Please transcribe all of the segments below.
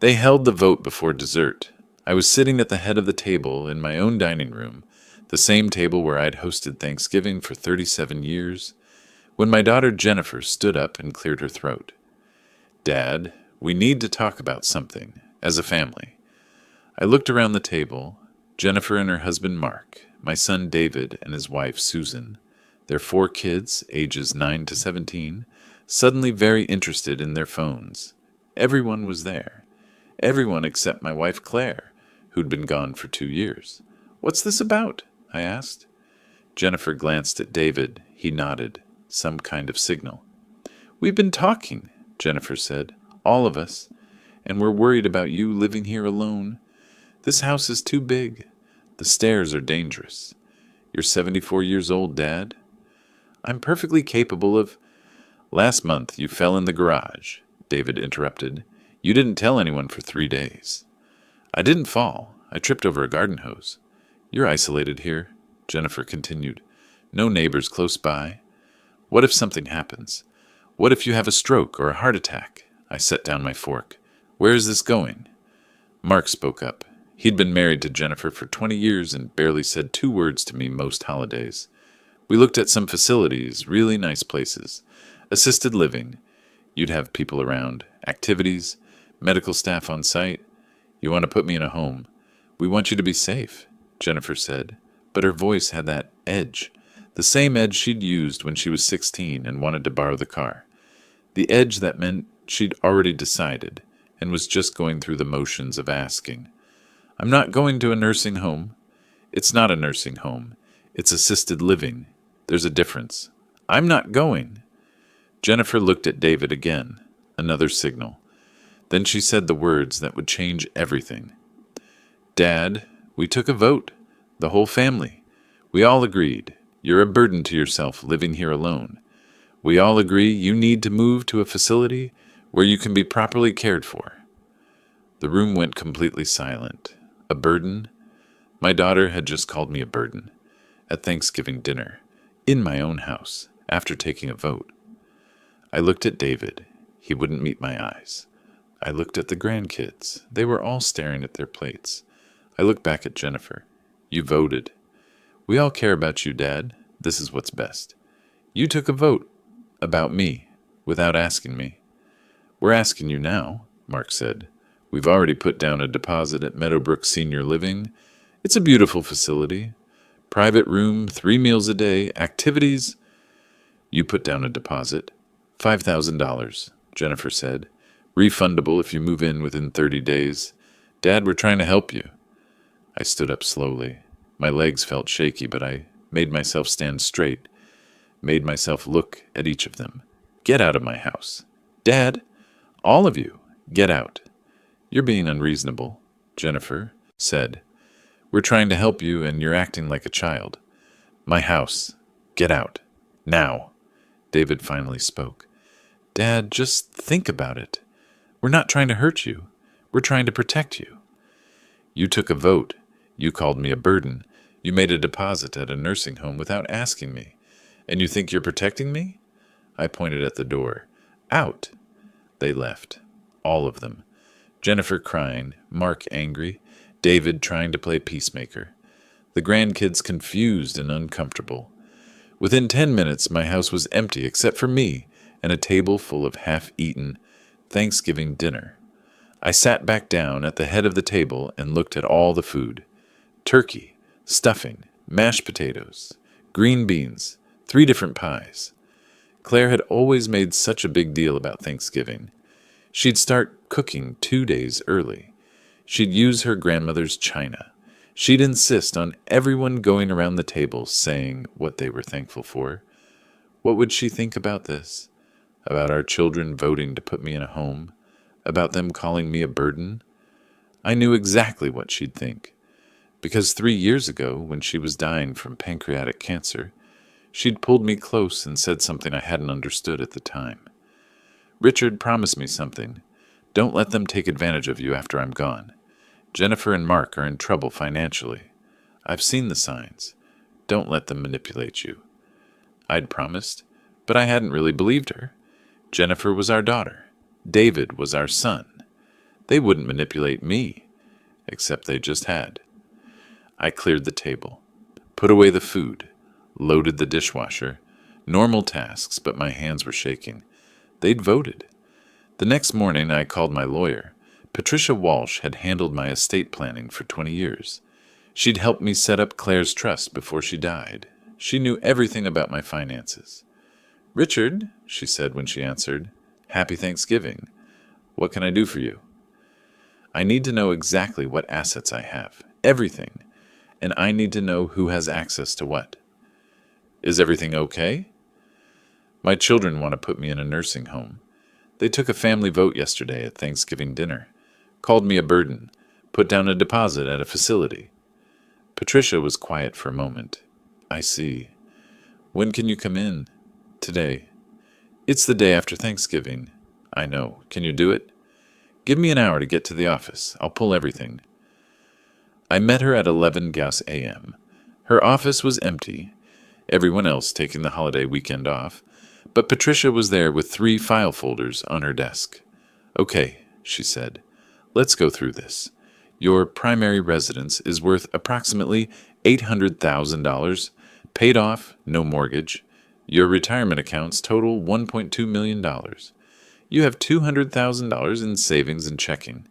They held the vote before dessert. I was sitting at the head of the table in my own dining room, the same table where I'd hosted Thanksgiving for 37 years, when my daughter Jennifer stood up and cleared her throat. "Dad, we need to talk about something, as a family." I looked around the table. Jennifer and her husband Mark, my son David and his wife Susan, their 4 kids, ages 9 to 17, suddenly very interested in their phones. Everyone was there. Everyone except my wife Claire, who'd been gone for 2 years. "What's this about?" I asked. Jennifer glanced at David. He nodded, some kind of signal. "We've been talking," Jennifer said, "all of us, and we're worried about you living here alone. This house is too big. The stairs are dangerous. You're 74 years old, Dad." "I'm perfectly capable of—" "Last month you fell in the garage," David interrupted. "You didn't tell anyone for 3 days." "I didn't fall. I tripped over a garden hose." "You're isolated here," Jennifer continued. "No neighbors close by. What if something happens? What if you have a stroke or a heart attack?" I set down my fork. "Where is this going?" Mark spoke up. He'd been married to Jennifer for 20 years and barely said 2 words to me most holidays. "We looked at some facilities, really nice places. Assisted living. You'd have people around, activities, medical staff on site. You want to put me in a home. We want you to be safe," Jennifer said, but her voice had that edge, the same edge she'd used when she was 16 and wanted to borrow the car. The edge that meant she'd already decided and was just going through the motions of asking. "I'm not going to a nursing home." "It's not a nursing home. It's assisted living. There's a difference." "I'm not going." Jennifer looked at David again, another signal. Then she said the words that would change everything. "Dad, we took a vote. The whole family. We all agreed. You're a burden to yourself living here alone. We all agree you need to move to a facility where you can be properly cared for." The room went completely silent. A burden? My daughter had just called me a burden. At Thanksgiving dinner. In my own house. After taking a vote. I looked at David. He wouldn't meet my eyes. I looked at the grandkids. They were all staring at their plates. I looked back at Jennifer. "You voted. We all care about you, Dad. This is what's best. You took a vote. About me. Without asking me." "We're asking you now," Mark said. "We've already put down a deposit at Meadowbrook Senior Living. It's a beautiful facility. Private room, 3 meals a day, activities." "You put down a deposit. $5,000, Jennifer said. "Refundable if you move in within 30 days. Dad, we're trying to help you." I stood up slowly. My legs felt shaky, but I made myself stand straight, made myself look at each of them. "Get out of my house. Dad, all of you, get out." "You're being unreasonable," Jennifer said. "We're trying to help you, and you're acting like a child." "My house. Get out. Now." David finally spoke. "Dad, just think about it. We're not trying to hurt you. We're trying to protect you." "You took a vote. You called me a burden. You made a deposit at a nursing home without asking me. And you think you're protecting me?" I pointed at the door. "Out." They left. All of them. Jennifer crying, Mark angry, David trying to play peacemaker. The grandkids confused and uncomfortable. Within 10 minutes, my house was empty except for me and a table full of half-eaten Thanksgiving dinner. I sat back down at the head of the table and looked at all the food. Turkey, stuffing, mashed potatoes, green beans, 3 different pies. Claire had always made such a big deal about Thanksgiving. She'd start cooking 2 days early. She'd use her grandmother's china. She'd insist on everyone going around the table saying what they were thankful for. What would she think about this? About our children voting to put me in a home? About them calling me a burden? I knew exactly what she'd think. Because 3 years ago, when she was dying from pancreatic cancer, she'd pulled me close and said something I hadn't understood at the time. "Richard promised me something. Don't let them take advantage of you after I'm gone. Jennifer and Mark are in trouble financially. I've seen the signs. Don't let them manipulate you." I'd promised, but I hadn't really believed her. Jennifer was our daughter. David was our son. They wouldn't manipulate me, except they just had. I cleared the table, put away the food, loaded the dishwasher. Normal tasks, but my hands were shaking. They'd voted. The next morning, I called my lawyer. Patricia Walsh had handled my estate planning for 20 years. She'd helped me set up Claire's trust before she died. She knew everything about my finances. "Richard," she said when she answered, "Happy Thanksgiving. What can I do for you?" "I need to know exactly what assets I have. Everything. And I need to know who has access to what." "Is everything okay?" "My children want to put me in a nursing home. They took a family vote yesterday at Thanksgiving dinner. Called me a burden. Put down a deposit at a facility." Patricia was quiet for a moment. "I see. When can you come in?" "Today." "It's the day after Thanksgiving." "I know. Can you do it?" "Give me an hour to get to the office. I'll pull everything." I met her at 11 Gas a.m. Her office was empty, everyone else taking the holiday weekend off, but Patricia was there with 3 file folders on her desk. "Okay," she said, "let's go through this. Your primary residence is worth approximately $800,000, paid off, no mortgage. Your retirement accounts total $1.2 million. You have $200,000 in savings and checking.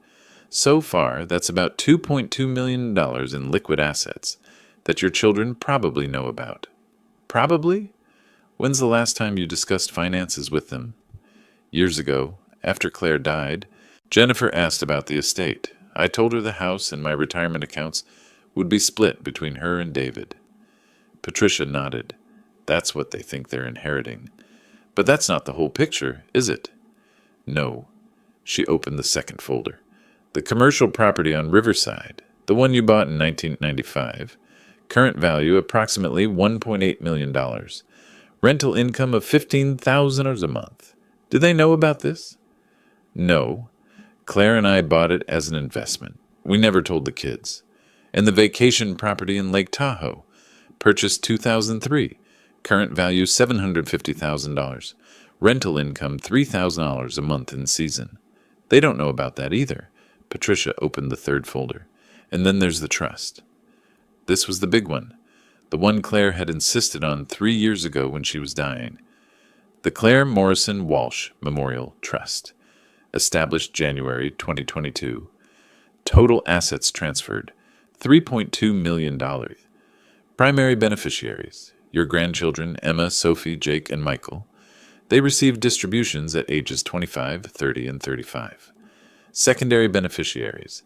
So far, that's about $2.2 million in liquid assets that your children probably know about." "Probably? When's the last time you discussed finances with them?" "Years ago, after Claire died. Jennifer asked about the estate. I told her the house and my retirement accounts would be split between her and David." Patricia nodded. "That's what they think they're inheriting. But that's not the whole picture, is it?" "No." She opened the second folder. "The commercial property on Riverside, the one you bought in 1995, current value approximately $1.8 million. Rental income of $15,000 a month. Do they know about this?" "No. Claire and I bought it as an investment. We never told the kids. And the vacation property in Lake Tahoe, purchased 2003, current value $750,000. Rental income $3,000 a month in season. They don't know about that either." Patricia opened the third folder. "And then there's the trust." This was the big one, the one Claire had insisted on 3 years ago when she was dying. The Claire Morrison Walsh Memorial Trust, established January 2022. Total assets transferred, $3.2 million. Primary beneficiaries, your grandchildren Emma, Sophie, Jake, and Michael. They received distributions at ages 25, 30, and 35. Secondary beneficiaries,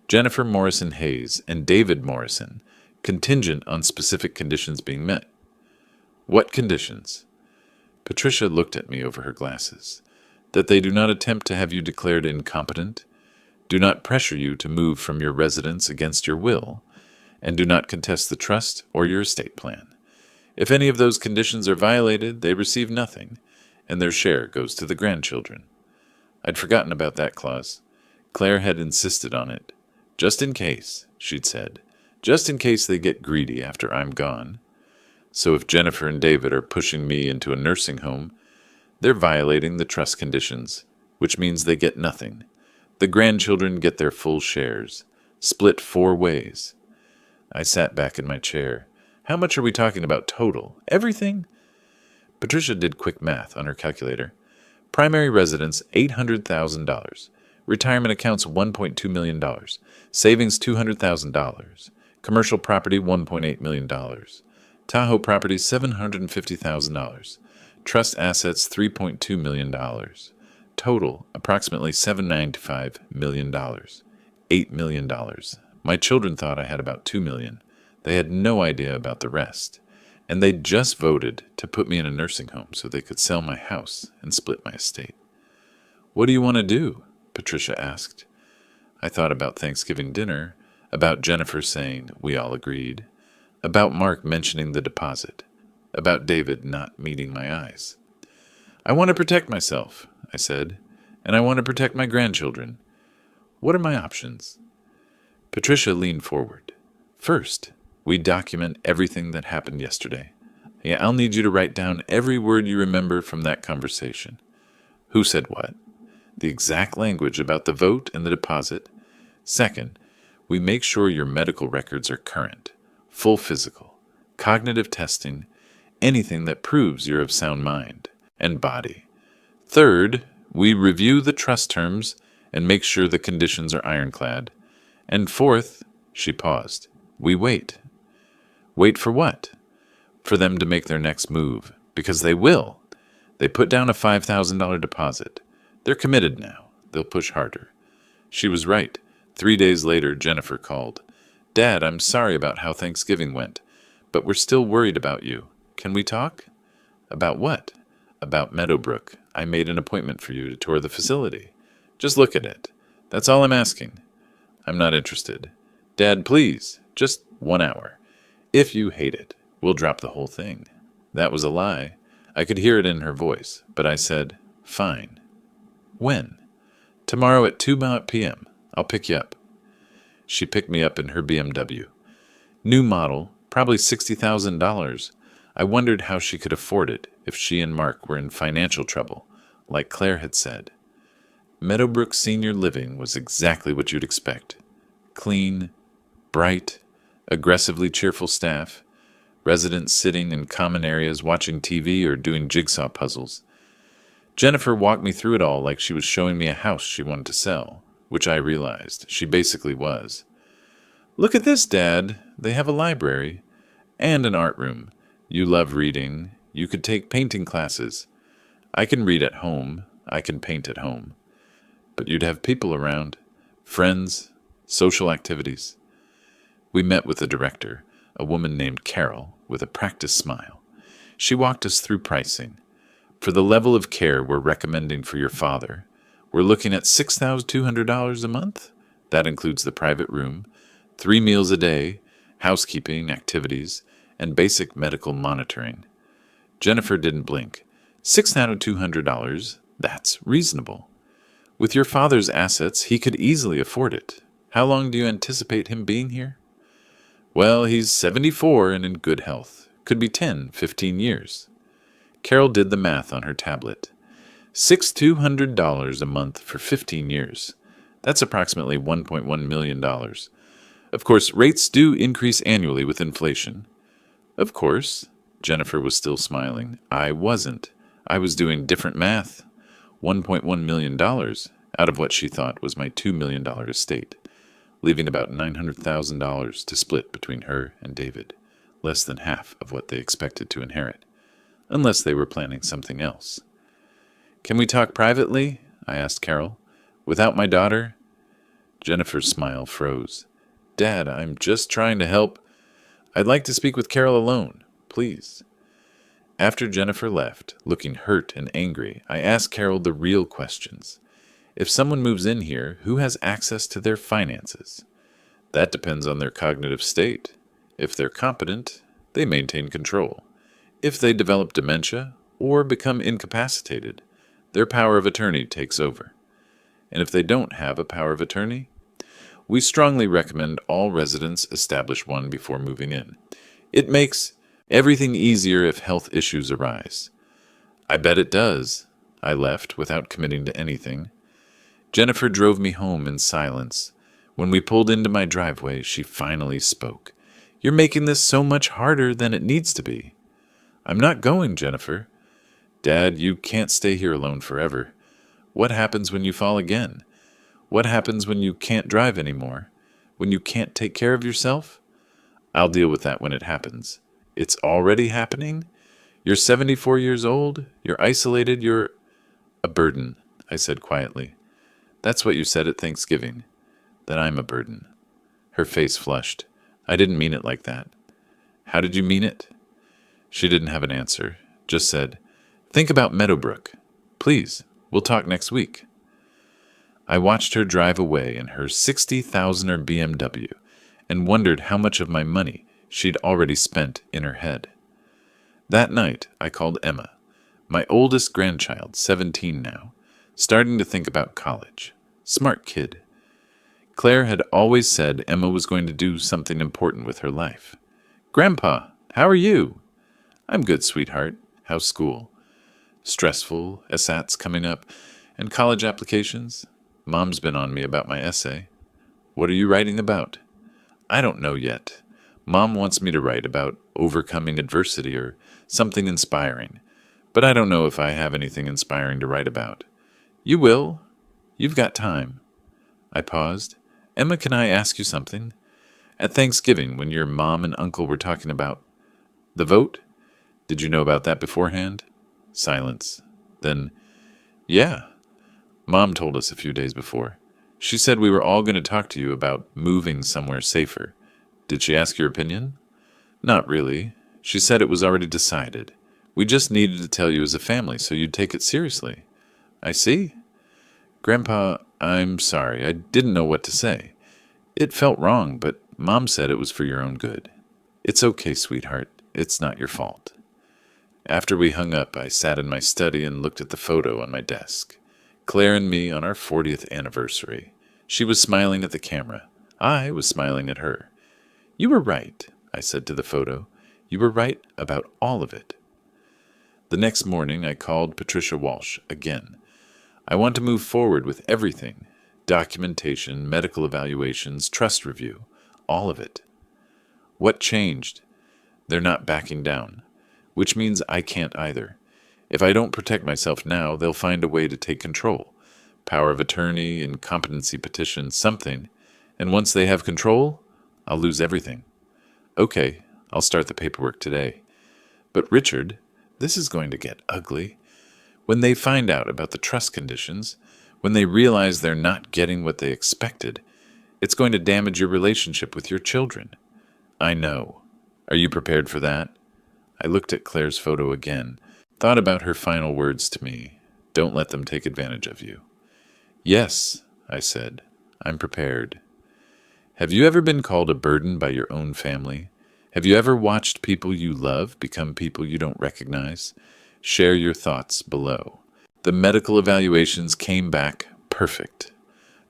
Jennifer Morrison Hayes and David Morrison, contingent on specific conditions being met. "What conditions?" Patricia looked at me over her glasses. "That they do not attempt to have you declared incompetent, do not pressure you to move from your residence against your will, and do not contest the trust or your estate plan. If any of those conditions are violated, they receive nothing, and their share goes to the grandchildren." I'd forgotten about that clause. Claire had insisted on it. "Just in case," she'd said. "Just in case they get greedy after I'm gone. So if Jennifer and David are pushing me into a nursing home, they're violating the trust conditions, which means they get nothing. The grandchildren get their full shares, split 4 ways." I sat back in my chair. "How much are we talking about total? Everything?" Patricia did quick math on her calculator. Primary residence, $800,000. Retirement accounts, $1.2 million. Savings, $200,000. Commercial property, $1.8 million. Tahoe property, $750,000. Trust assets, $3.2 million. Total, approximately $795 million. $8 million. My children thought I had about $2 million. They had no idea about the rest. And they'd just voted to put me in a nursing home so they could sell my house and split my estate. "What do you want to do?" Patricia asked. I thought about Thanksgiving dinner, about Jennifer saying we all agreed, about Mark mentioning the deposit, about David not meeting my eyes. "I want to protect myself," I said, "and I want to protect my grandchildren. What are my options?" Patricia leaned forward. "First, we document everything that happened yesterday. Yeah, I'll need you to write down every word you remember from that conversation. Who said what? the exact language about the vote and the deposit. Second, we make sure your medical records are current, full physical, cognitive testing, anything that proves you're of sound mind and body. Third, we review the trust terms and make sure the conditions are ironclad. And fourth, she paused, we wait. Wait for what? For them to make their next move, because they will. They put down a $5,000 deposit. They're committed now. They'll push harder. She was right. 3 days later, Jennifer called. Dad, I'm sorry about how Thanksgiving went, but we're still worried about you. Can we talk? About what? About Meadowbrook. I made an appointment for you to tour the facility. Just look at it. That's all I'm asking. I'm not interested. Dad, please, just 1 hour. If you hate it, we'll drop the whole thing. That was a lie. I could hear it in her voice, but I said, fine. When? Tomorrow at 2 p.m. I'll pick you up. She picked me up in her BMW. New model, probably $60,000. I wondered how she could afford it if she and Mark were in financial trouble, like Claire had said. Meadowbrook Senior Living was exactly what you'd expect. Clean, bright, aggressively cheerful staff, residents sitting in common areas watching TV or doing jigsaw puzzles. Jennifer walked me through it all like she was showing me a house she wanted to sell, which I realized she basically was. Look at this, Dad. They have a library and an art room. You love reading. You could take painting classes. I can read at home. I can paint at home. But you'd have people around, friends, social activities. We met with the director, a woman named Carol, with a practiced smile. She walked us through pricing. For the level of care we're recommending for your father, we're looking at $6,200 a month. That includes the private room, 3 meals a day, housekeeping, activities, and basic medical monitoring. Jennifer didn't blink. $6,200, that's reasonable. With your father's assets, he could easily afford it. How long do you anticipate him being here? Well, he's 74 and in good health. Could be 10, 15 years. Carol did the math on her tablet. $6,200 a month for 15 years. That's approximately $1.1 million. Of course, rates do increase annually with inflation. Of course. Jennifer was still smiling. I wasn't. I was doing different math. $1.1 million out of what she thought was my $2 million estate, leaving about $900,000 to split between her and David, less than half of what they expected to inherit, unless they were planning something else. Can we talk privately? I asked Carol. Without my daughter? Jennifer's smile froze. Dad, I'm just trying to help. I'd like to speak with Carol alone, please. After Jennifer left, looking hurt and angry, I asked Carol the real questions. If someone moves in here, who has access to their finances? That depends on their cognitive state. If they're competent, they maintain control. If they develop dementia or become incapacitated, their power of attorney takes over. And if they don't have a power of attorney, we strongly recommend all residents establish one before moving in. It makes everything easier if health issues arise. I bet it does. I left without committing to anything. Jennifer drove me home in silence. When we pulled into my driveway, she finally spoke. You're making this so much harder than it needs to be. I'm not going, Jennifer. Dad, you can't stay here alone forever. What happens when you fall again? What happens when you can't drive anymore? When you can't take care of yourself? I'll deal with that when it happens. It's already happening? You're 74 years old? You're isolated? You're a burden, I said quietly. That's what you said at Thanksgiving, that I'm a burden. Her face flushed. I didn't mean it like that. How did you mean it? She didn't have an answer, just said, think about Meadowbrook. Please, we'll talk next week. I watched her drive away in her $60,000 BMW and wondered how much of my money she'd already spent in her head. That night, I called Emma, my oldest grandchild, 17 now, starting to think about college. Smart kid. Claire had always said Emma was going to do something important with her life. Grandpa, how are you? I'm good, sweetheart. How's school? Stressful, SATs coming up, And college applications? Mom's been on me about my essay. What are you writing about? I don't know yet. Mom wants me to write about overcoming adversity or something inspiring, but I don't know if I have anything inspiring to write about. You will. You've got time. I paused. Emma, can I ask you something? At Thanksgiving, when your mom and uncle were talking about the vote, did you know about that beforehand? Silence. Then, yeah. Mom told us a few days before. She said we were all going to talk to you about moving somewhere safer. Did she ask your opinion? Not really. She said it was already decided. We just needed to tell you as a family so you'd take it seriously. I see. Grandpa, I'm sorry. I didn't know what to say. It felt wrong, but Mom said it was for your own good. It's okay, sweetheart. It's not your fault. After we hung up, I sat in my study and looked at the photo on my desk. Claire and me on our 40th anniversary. She was smiling at the camera. I was smiling at her. You were right, I said to the photo. You were right about all of it. The next morning, I called Patricia Walsh again. I want to move forward with everything. Documentation, medical evaluations, trust review. All of it. What changed? They're not backing down. Which means I can't either. If I don't protect myself now, they'll find a way to take control. Power of attorney, incompetency petition, something. And once they have control, I'll lose everything. Okay, I'll start the paperwork today. But Richard, this is going to get ugly. When they find out about the trust conditions, when they realize they're not getting what they expected, it's going to damage your relationship with your children. I know. Are you prepared for that? I looked at Claire's photo again, thought about her final words to me. Don't let them take advantage of you. Yes, I said. I'm prepared. Have you ever been called a burden by your own family? Have you ever watched people you love become people you don't recognize? Share your thoughts below. The medical evaluations came back perfect.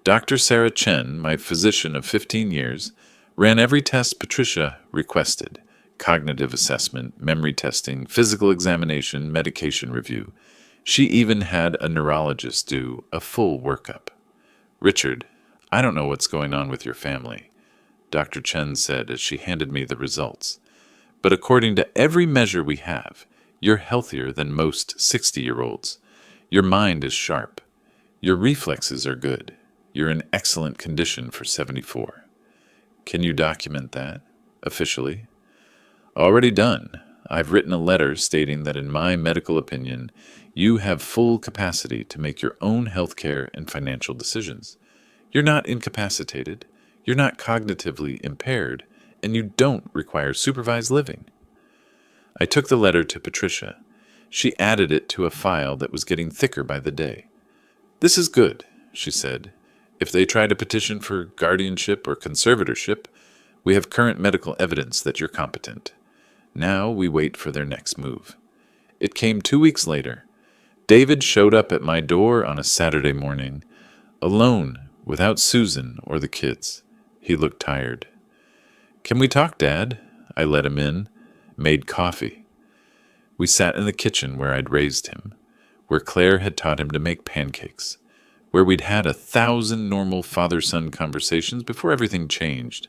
Dr. Sarah Chen, my physician of 15 years, ran every test Patricia requested. Cognitive assessment, memory testing, physical examination, medication review. She even had a neurologist do a full workup. Richard, I don't know what's going on with your family, Dr. Chen said as she handed me the results. But according to every measure we have, you're healthier than most 60-year-olds. Your mind is sharp. Your reflexes are good. You're in excellent condition for 74. Can you document that, officially? Already done. I've written a letter stating that in my medical opinion, you have full capacity to make your own healthcare and financial decisions. You're not incapacitated, you're not cognitively impaired, and you don't require supervised living. I took the letter to Patricia. She added it to a file that was getting thicker by the day. This is good, she said. If they try to petition for guardianship or conservatorship, we have current medical evidence that you're competent. Now we wait for their next move. It came 2 weeks later. David showed up at my door on a Saturday morning, alone, without Susan or the kids. He looked tired. Can we talk, Dad? I let him in, made coffee. We sat in the kitchen where I'd raised him, where Claire had taught him to make pancakes, where we'd had 1,000 normal father-son conversations before everything changed.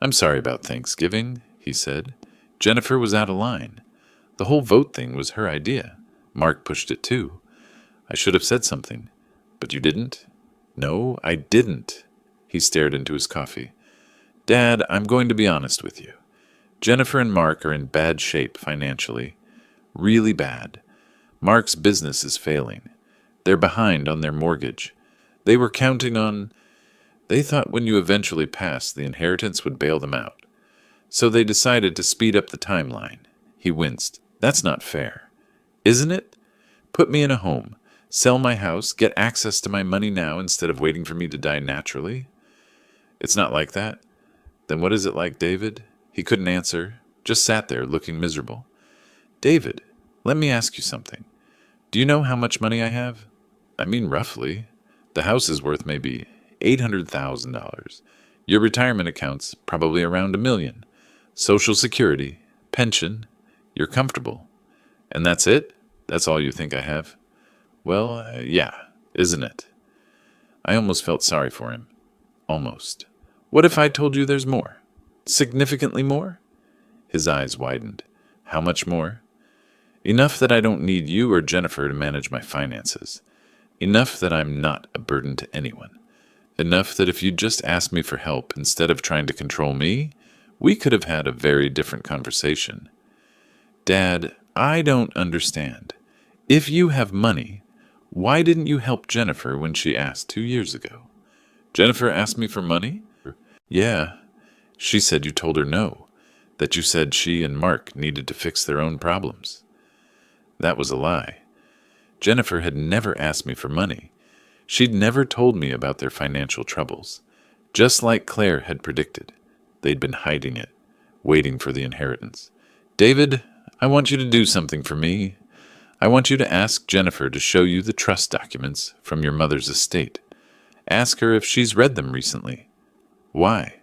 I'm sorry about Thanksgiving, he said. Jennifer was out of line. The whole vote thing was her idea. Mark pushed it too. I should have said something. But you didn't? No, I didn't. He stared into his coffee. Dad, I'm going to be honest with you. Jennifer and Mark are in bad shape financially. Really bad. Mark's business is failing. They're behind on their mortgage. They were counting on... They thought when you eventually passed, the inheritance would bail them out. So they decided to speed up the timeline. He winced. That's not fair. Isn't it? Put me in a home. Sell my house. Get access to my money now instead of waiting for me to die naturally. It's not like that. Then what is it like, David? He couldn't answer. Just sat there looking miserable. David, let me ask you something. Do you know how much money I have? I mean, roughly. The house is worth maybe $800,000. Your retirement account's probably around $1 million. Social Security, pension, you're comfortable. And that's it? That's all you think I have? Well, yeah, isn't it? I almost felt sorry for him. Almost. What if I told you there's more? Significantly more? His eyes widened. How much more? Enough that I don't need you or Jennifer to manage my finances. Enough that I'm not a burden to anyone. Enough that if you'd just asked me for help instead of trying to control me, we could have had a very different conversation. Dad, I don't understand. If you have money, why didn't you help Jennifer when she asked 2 years ago? Jennifer asked me for money? Yeah. She said you told her no, that you said she and Mark needed to fix their own problems. That was a lie. Jennifer had never asked me for money. She'd never told me about their financial troubles. Just like Claire had predicted, they'd been hiding it, waiting for the inheritance. David, I want you to do something for me. I want you to ask Jennifer to show you the trust documents from your mother's estate. Ask her if she's read them recently. Why?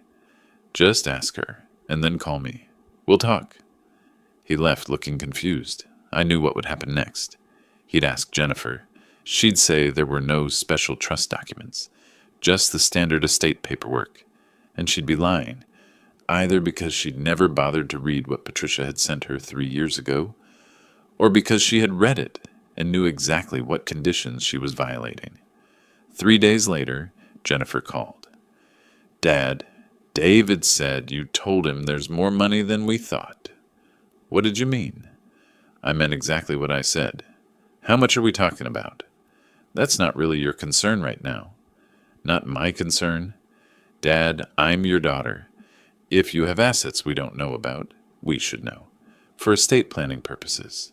Just ask her, and then call me. We'll talk. He left looking confused. I knew what would happen next. He'd ask Jennifer. She'd say there were no special trust documents, just the standard estate paperwork. And she'd be lying, either because she'd never bothered to read what Patricia had sent her 3 years ago, or because she had read it and knew exactly what conditions she was violating. 3 days later, Jennifer called. Dad, David said you told him there's more money than we thought. What did you mean? I meant exactly what I said. How much are we talking about? That's not really your concern right now. Not my concern. Dad, I'm your daughter. If you have assets we don't know about, we should know. For estate planning purposes.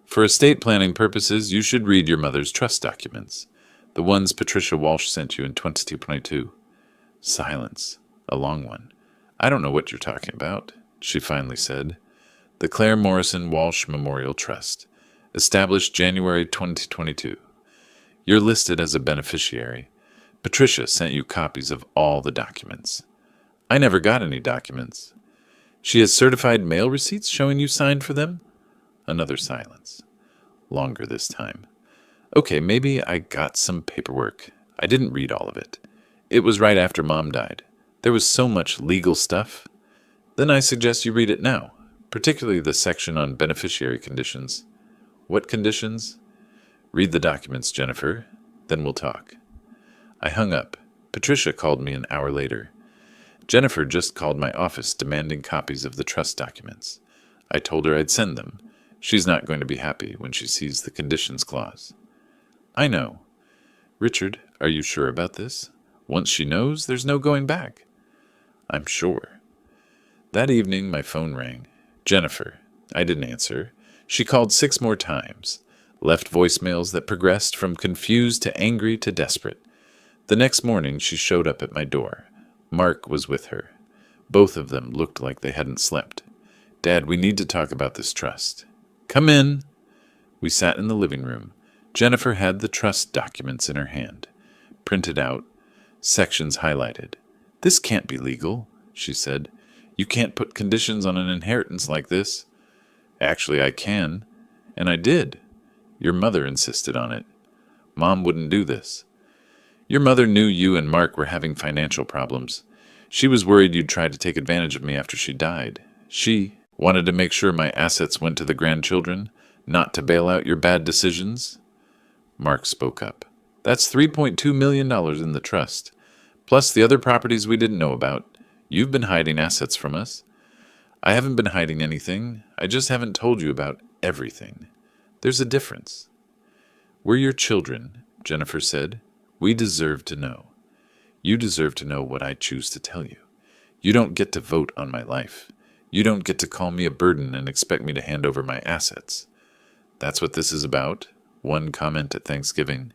For estate planning purposes, you should read your mother's trust documents, the ones Patricia Walsh sent you in 2022. Silence. A long one. I don't know what you're talking about, she finally said. The Claire Morrison Walsh Memorial Trust, established January 2022. You're listed as a beneficiary. Patricia sent you copies of all the documents. I never got any documents. She has certified mail receipts showing you signed for them? Another silence. Longer this time. Okay, maybe I got some paperwork. I didn't read all of it. It was right after Mom died. There was so much legal stuff. Then I suggest you read it now, particularly the section on beneficiary conditions. What conditions? Read the documents, Jennifer. Then we'll talk. I hung up. Patricia called me an hour later. Jennifer just called my office demanding copies of the trust documents. I told her I'd send them. She's not going to be happy when she sees the conditions clause. I know. Richard, are you sure about this? Once she knows, there's no going back. I'm sure. That evening, my phone rang. Jennifer. I didn't answer. She called 6 more times, left voicemails that progressed from confused to angry to desperate. The next morning, she showed up at my door. Mark was with her. Both of them looked like they hadn't slept. Dad, we need to talk about this trust. Come in. We sat in the living room. Jennifer had the trust documents in her hand, printed out, sections highlighted. This can't be legal, she said. You can't put conditions on an inheritance like this. Actually, I can, and I did. Your mother insisted on it. Mom wouldn't do this. Your mother knew you and Mark were having financial problems. She was worried you'd try to take advantage of me after she died. She wanted to make sure my assets went to the grandchildren, not to bail out your bad decisions. Mark spoke up. That's $3.2 million in the trust, plus the other properties we didn't know about. You've been hiding assets from us. I haven't been hiding anything. I just haven't told you about everything. There's a difference. We're your children, Jennifer said. We deserve to know. You deserve to know what I choose to tell you. You don't get to vote on my life. You don't get to call me a burden and expect me to hand over my assets. That's what this is about. One comment at Thanksgiving.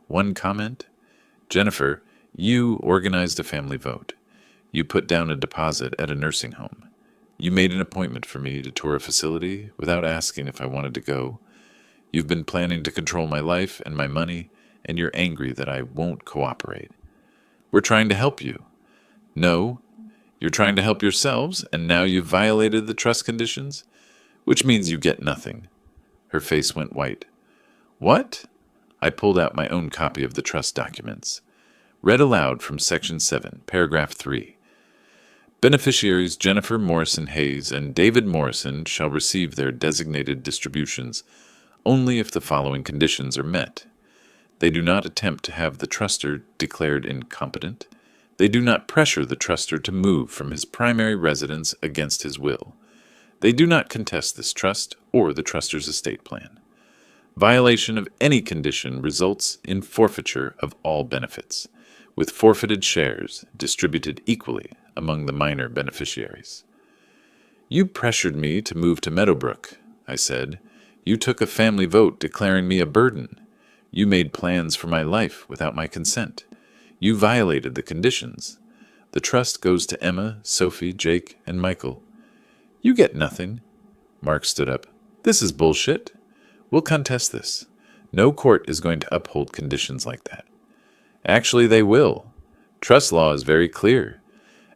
One comment? Jennifer, you organized a family vote. You put down a deposit at a nursing home. You made an appointment for me to tour a facility without asking if I wanted to go. You've been planning to control my life and my money, and you're angry that I won't cooperate. We're trying to help you. No, you're trying to help yourselves, and now you've violated the trust conditions, which means you get nothing. Her face went white. What? I pulled out my own copy of the trust documents. Read aloud from Section 7, Paragraph 3. Beneficiaries Jennifer Morrison Hayes and David Morrison shall receive their designated distributions only if the following conditions are met. They do not attempt to have the truster declared incompetent. They do not pressure the truster to move from his primary residence against his will. They do not contest this trust or the truster's estate plan. Violation of any condition results in forfeiture of all benefits, with forfeited shares distributed equally among the minor beneficiaries. You pressured me to move to Meadowbrook, I said. You took a family vote declaring me a burden. You made plans for my life without my consent. You violated the conditions. The trust goes to Emma, Sophie, Jake, and Michael. You get nothing. Mark stood up. This is bullshit. We'll contest this. No court is going to uphold conditions like that. Actually, they will. Trust law is very clear.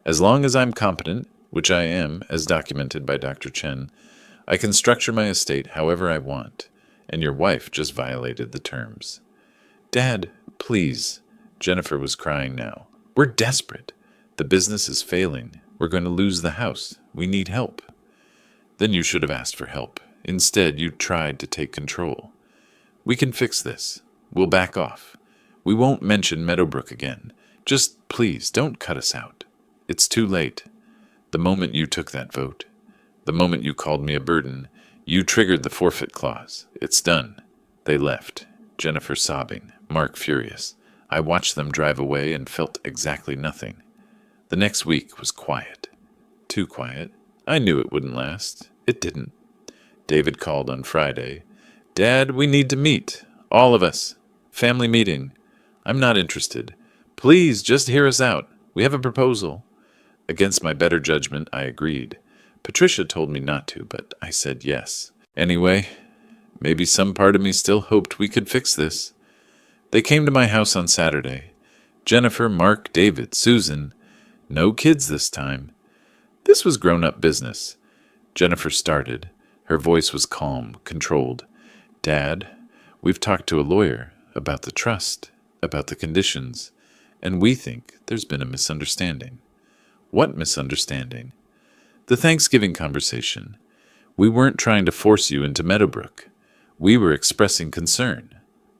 As long as I'm competent, which I am, as documented by Dr. Chen, I can structure my estate however I want, and your wife just violated the terms. Dad, please. Jennifer was crying now. We're desperate. The business is failing. We're going to lose the house. We need help. Then you should have asked for help. Instead, you tried to take control. We can fix this. We'll back off. We won't mention Meadowbrook again. Just please don't cut us out. It's too late. The moment you took that vote, the moment you called me a burden, you triggered the forfeit clause. It's done. They left. Jennifer sobbing, Mark furious. I watched them drive away and felt exactly nothing. The next week was quiet. Too quiet. I knew it wouldn't last. It didn't. David called on Friday. Dad, we need to meet. All of us. Family meeting. I'm not interested. Please, just hear us out. We have a proposal. Against my better judgment, I agreed. Patricia told me not to, but I said yes. Anyway, maybe some part of me still hoped we could fix this. They came to my house on Saturday. Jennifer, Mark, David, Susan. No kids this time. This was grown-up business. Jennifer started. Her voice was calm, controlled. Dad, we've talked to a lawyer about the trust, about the conditions, and we think there's been a misunderstanding. What misunderstanding? The Thanksgiving conversation. We weren't trying to force you into Meadowbrook. We were expressing concern.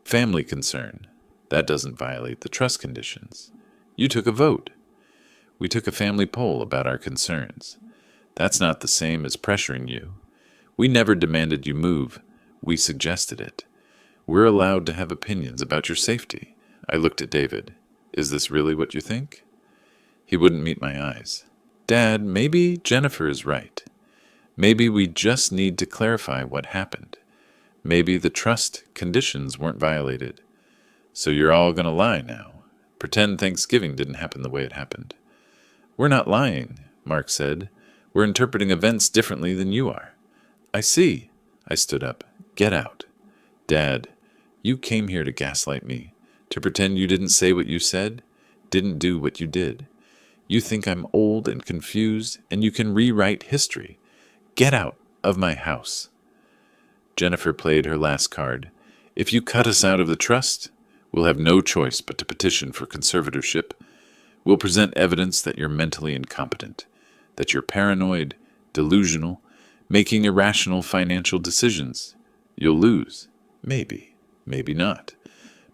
Family concern. That doesn't violate the trust conditions. You took a vote. We took a family poll about our concerns. That's not the same as pressuring you. We never demanded you move. We suggested it. We're allowed to have opinions about your safety. I looked at David. Is this really what you think? He wouldn't meet my eyes. Dad, maybe Jennifer is right. Maybe we just need to clarify what happened. Maybe the trust conditions weren't violated. So you're all going to lie now. Pretend Thanksgiving didn't happen the way it happened. We're not lying, Mark said. We're interpreting events differently than you are. I see. I stood up. Get out. Dad, you came here to gaslight me, to pretend you didn't say what you said, didn't do what you did. You think I'm old and confused, and you can rewrite history. Get out of my house. Jennifer played her last card. If you cut us out of the trust, we'll have no choice but to petition for conservatorship. We'll present evidence that you're mentally incompetent, that you're paranoid, delusional, making irrational financial decisions. You'll lose. Maybe, maybe not.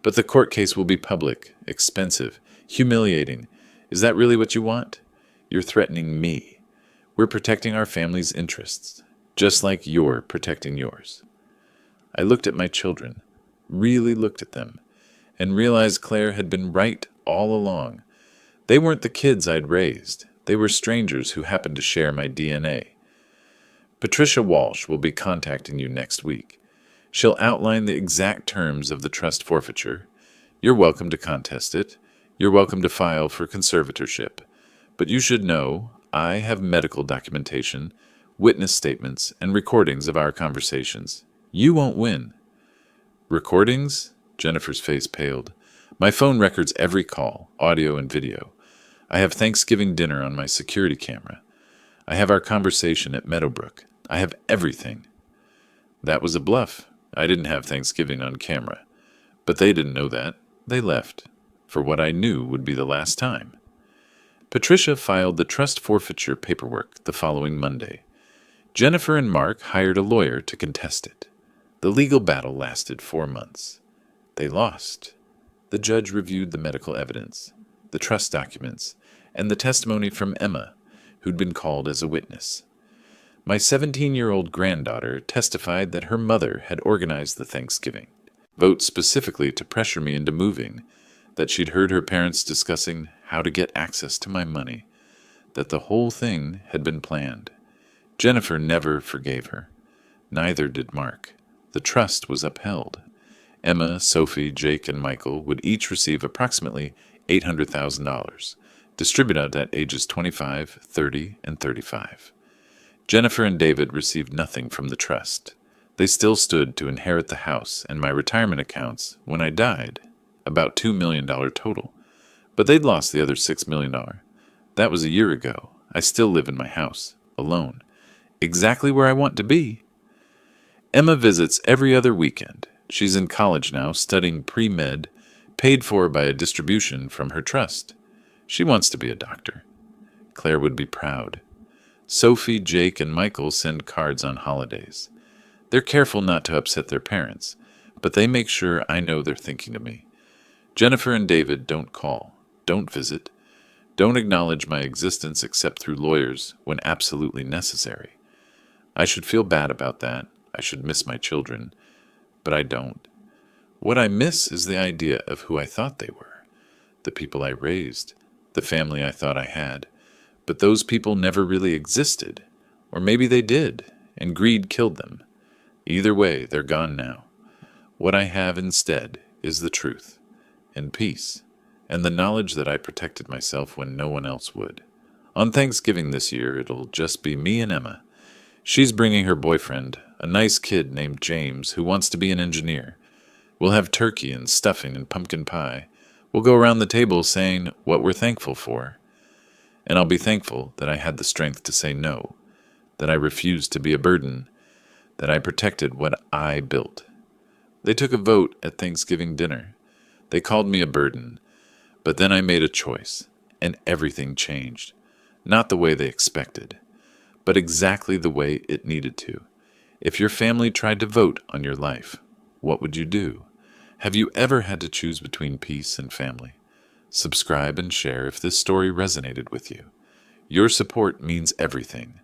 But the court case will be public, expensive, humiliating. Is that really what you want? You're threatening me. We're protecting our family's interests, just like you're protecting yours. I looked at my children, really looked at them, and realized Claire had been right all along. They weren't the kids I'd raised. They were strangers who happened to share my DNA. Patricia Walsh will be contacting you next week. She'll outline the exact terms of the trust forfeiture. You're welcome to contest it. You're welcome to file for conservatorship. But you should know I have medical documentation, witness statements, and recordings of our conversations. You won't win. Recordings? Jennifer's face paled. My phone records every call, audio and video. I have Thanksgiving dinner on my security camera. I have our conversation at Meadowbrook. I have everything. That was a bluff. I didn't have Thanksgiving on camera. But they didn't know that. They left, for what I knew would be the last time. Patricia filed the trust forfeiture paperwork the following Monday. Jennifer and Mark hired a lawyer to contest it. The legal battle lasted 4 months. They lost. The judge reviewed the medical evidence, the trust documents, and the testimony from Emma, who'd been called as a witness. My 17-year-old granddaughter testified that her mother had organized the Thanksgiving vote specifically to pressure me into moving, that she'd heard her parents discussing how to get access to my money, that the whole thing had been planned. Jennifer never forgave her. Neither did Mark. The trust was upheld. Emma, Sophie, Jake, and Michael would each receive approximately $800,000, distributed at ages 25, 30, and 35. Jennifer and David received nothing from the trust. They still stood to inherit the house and my retirement accounts when I died, about $2 million total. But they'd lost the other $6 million. That was a year ago. I still live in my house, alone, exactly where I want to be. Emma visits every other weekend. She's in college now, studying pre-med, paid for by a distribution from her trust. She wants to be a doctor. Claire would be proud. Sophie, Jake, and Michael send cards on holidays. They're careful not to upset their parents, but they make sure I know they're thinking of me. Jennifer and David don't call, don't visit, don't acknowledge my existence except through lawyers when absolutely necessary. I should feel bad about that. I should miss my children, but I don't. What I miss is the idea of who I thought they were, the people I raised, the family I thought I had. But those people never really existed, or maybe they did, and greed killed them. Either way, they're gone now. What I have instead is the truth, and peace, and the knowledge that I protected myself when no one else would. On Thanksgiving this year, it'll just be me and Emma. She's bringing her boyfriend, a nice kid named James who wants to be an engineer. We'll have turkey and stuffing and pumpkin pie. We'll go around the table saying what we're thankful for. And I'll be thankful that I had the strength to say no, that I refused to be a burden, that I protected what I built. They took a vote at Thanksgiving dinner. They called me a burden, but then I made a choice, and everything changed. Not the way they expected, but exactly the way it needed to. If your family tried to vote on your life, what would you do? Have you ever had to choose between peace and family? Subscribe and share if this story resonated with you. Your support means everything.